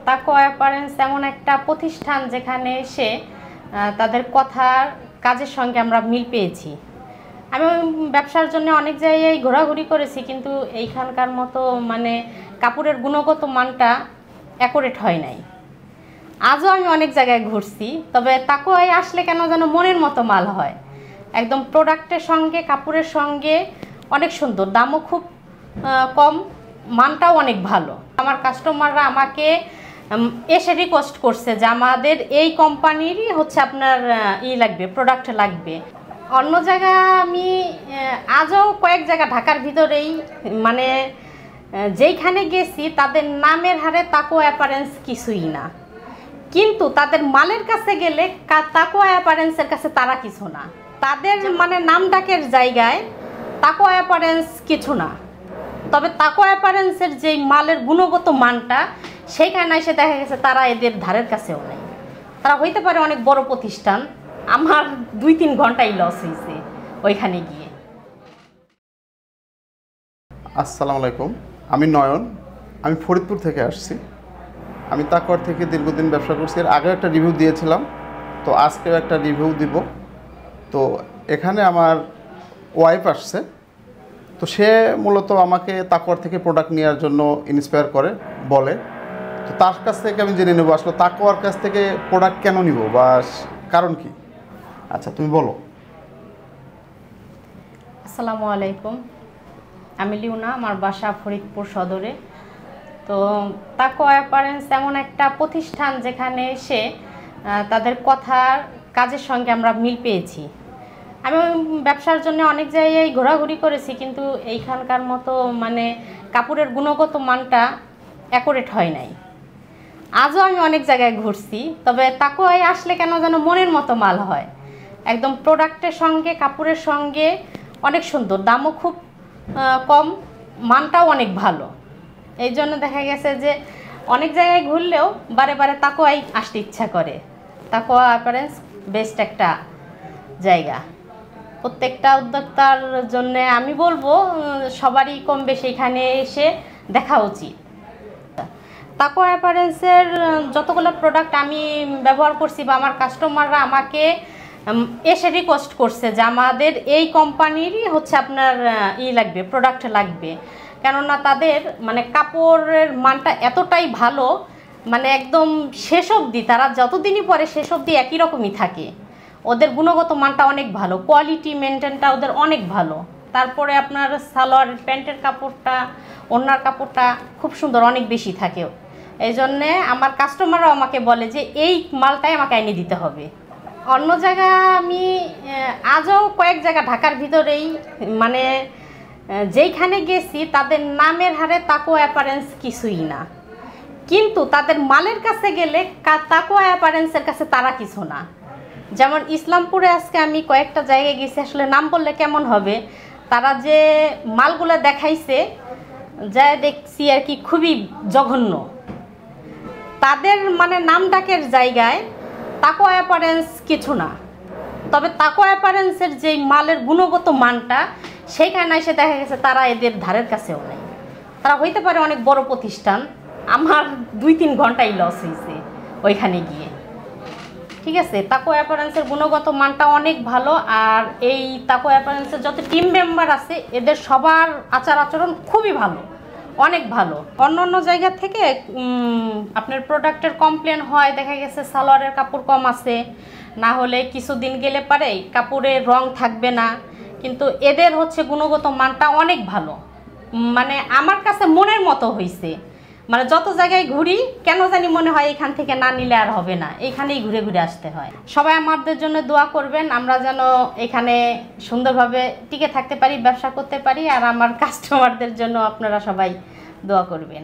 তাকো অ্যাপারেন্স এমন একটা প্রতিষ্ঠান যেখানে এসে তাদের কথার কাজের সঙ্গে আমরা মিল পেয়েছি। আমি ব্যবসার জন্য অনেক জায়গায় ঘোরাঘুরি করেছি, কিন্তু এইখানকার মতো মানে কাপড়ের গুণগত মানটা অ্যাকুরেট হয় নাই। আজও আমি অনেক জায়গায় ঘুরছি, তবে তাকোয় আসলে কেন যেন মনের মতো মাল হয়। একদম প্রোডাক্টের সঙ্গে কাপড়ের সঙ্গে অনেক সুন্দর, দামও খুব কম, মানটাও অনেক ভালো। আমার কাস্টমাররা আমাকে এসে রিকোয়েস্ট করছে যে আমাদের এই কোম্পানিরই হচ্ছে আপনার লাগবে, প্রোডাক্ট লাগবে। অন্য জায়গা আমি আজও কয়েক জায়গা ঢাকার ভিতরেই মানে যেইখানে গেছি তাদের নামের হারে তাকো অ্যাপারেন্স কিছুই না, কিন্তু তাদের মালের কাছে গেলে তাকো অ্যাপারেন্সের কাছে তারা কিছু না। তাদের মানে নাম ডাকের জায়গায় তাকো অ্যাপারেন্স কিছু না, তবে তাকো অ্যাপারেন্সের যেই মালের গুণগত মানটা সেইখানে এসে দেখা গেছে তারা এদের ধারের কাছেও নেই। তারা হইতে পারে অনেক বড় প্রতিষ্ঠান, আমার 2-3 ঘন্টাই লস হয়েছে ওইখানে গিয়ে। আসসালামু আলাইকুম, আমি নয়ন, আমি ফরিদপুর থেকে আসছি। আমি তাকওয়ার থেকে দীর্ঘদিন ব্যবসা করছি। এর আগে একটা রিভিউ দিয়েছিলাম, তো আজকেও একটা রিভিউ দিব। তো এখানে আমার ওয়াইফ আসছে, তো সে মূলত আমাকে তাকওয়ার থেকে প্রোডাক্ট নেওয়ার জন্য ইন্সপায়ার করে বলে। তো তার কাছ থেকে আমি জেনে নেব আসলে তাকওয়ার কাছ থেকে প্রোডাক্ট কেন নিব বা কারণ কি। আচ্ছা, তুমি বলো। আসসালামু আলাইকুম, আমি লিওনা, আমার বাসা ফরিদপুর সদরে। তো তাকো অ্যাপারেন্স এমন একটা প্রতিষ্ঠান যেখানে এসে তাদের কথার কাজের সঙ্গে আমরা মিল পেয়েছি। আমি ব্যবসার জন্য অনেক জায়গায় ঘোরাঘুরি করেছি, কিন্তু এইখানকার মতো মানে কাপড়ের গুণগত মানটা অ্যাকুরেট হয় নাই। আজও আমি অনেক জায়গায় ঘুরছি, তবে তাকোয় আসলে কেন যেন মনের মতো মাল হয়। একদম প্রোডাক্টের সঙ্গে কাপড়ের সঙ্গে অনেক সুন্দর, দামও খুব কম, মানটাও অনেক ভালো। এই জন্য দেখা গেছে যে অনেক জায়গায় ঘুরলেও বারে বারে তাকোয় আসতে ইচ্ছা করে। তাকো অ্যাপারেন্স বেস্ট একটা জায়গা। প্রত্যেকটা উদ্যোক্তার জন্য আমি বলবো সবারই কম বেশি এখানে এসে দেখা উচিত। তাকো অ্যাপারেন্সের যতগুলো প্রোডাক্ট আমি ব্যবহার করছি বা আমার কাস্টমাররা আমাকে এসে রিকোয়েস্ট করছে যে আমাদের এই কোম্পানিরই হচ্ছে আপনার লাগবে, প্রোডাক্ট লাগবে। কেননা তাদের মানে কাপড়ের মানটা এতটাই ভালো, মানে একদম শেষ অবধি তারা যতদিনই পরে শেষ অবধি একই রকমই থাকে। ওদের গুণগত মানটা অনেক ভালো, কোয়ালিটি মেনটেনটা ওদের অনেক ভালো। তারপরে আপনার সালোয়ার প্যান্টের কাপড়টা, ওড়নার কাপড়টা খুব সুন্দর, অনেক বেশি থাকে। এই জন্যে আমার কাস্টমাররাও আমাকে বলে যে এই মালটাই আমাকে এনে দিতে হবে। অন্য জায়গা আমি আজও কয়েক জায়গা ঢাকার ভিতরেই মানে যেইখানে গেছি তাদের নামের হারে তাকো অ্যাপারেন্স কিছুই না, কিন্তু তাদের মালের কাছে গেলে তাকো অ্যাপারেন্সের কাছে তারা কিছু না। যেমন ইসলামপুরে আজকে আমি কয়েকটা জায়গায় গেছি, আসলে নাম বললে কেমন হবে, তারা যে মালগুলো দেখাইছে যা দেখছি আর কি খুবই জঘন্য। তাদের মানে নাম ডাকের জায়গায় তাকো অ্যাপারেন্স কিছু না, তবে তাকো অ্যাপারেন্সের যেই মালের গুণগত মানটা সেইখানে এসে দেখা গেছে তারা এদের ধারের কাছেও নেই। তারা হইতে পারে অনেক বড় প্রতিষ্ঠান, আমার 2-3 ঘন্টাই লস হয়েছে ওইখানে গিয়ে। ঠিক আছে, তাকো অ্যাপারেন্সের গুণগত মানটা অনেক ভালো। আর এই তাকো অ্যাপারেন্সের যত টিম মেম্বার আছে এদের সবার আচার আচরণ খুবই ভালো, অনেক ভালো। অন্য অন্য জায়গা থেকে আপনার প্রোডাক্টের কমপ্লেন হয়, দেখা গেছে সালোয়ারের কাপড় কম আছে, না হলে কিছুদিন গেলে পারে কাপড়ের রং থাকবে না, কিন্তু এদের হচ্ছে গুণগত মানটা অনেক ভালো। মানে আমার কাছে মনের মতো হয়েছে। মানে যত জায়গায় ঘুরি কেন জানি মনে হয় এখান থেকে না নিলে আর হবে না, এইখানেই ঘুরে ঘুরে আসতে হয়। সবাই আমাদের জন্য দোয়া করবেন, আমরা যেন এখানে সুন্দরভাবে টিকে থাকতে পারি, ব্যবসা করতে পারি। আর আমার কাস্টমারদের জন্য আপনারা সবাই দোয়া করবেন।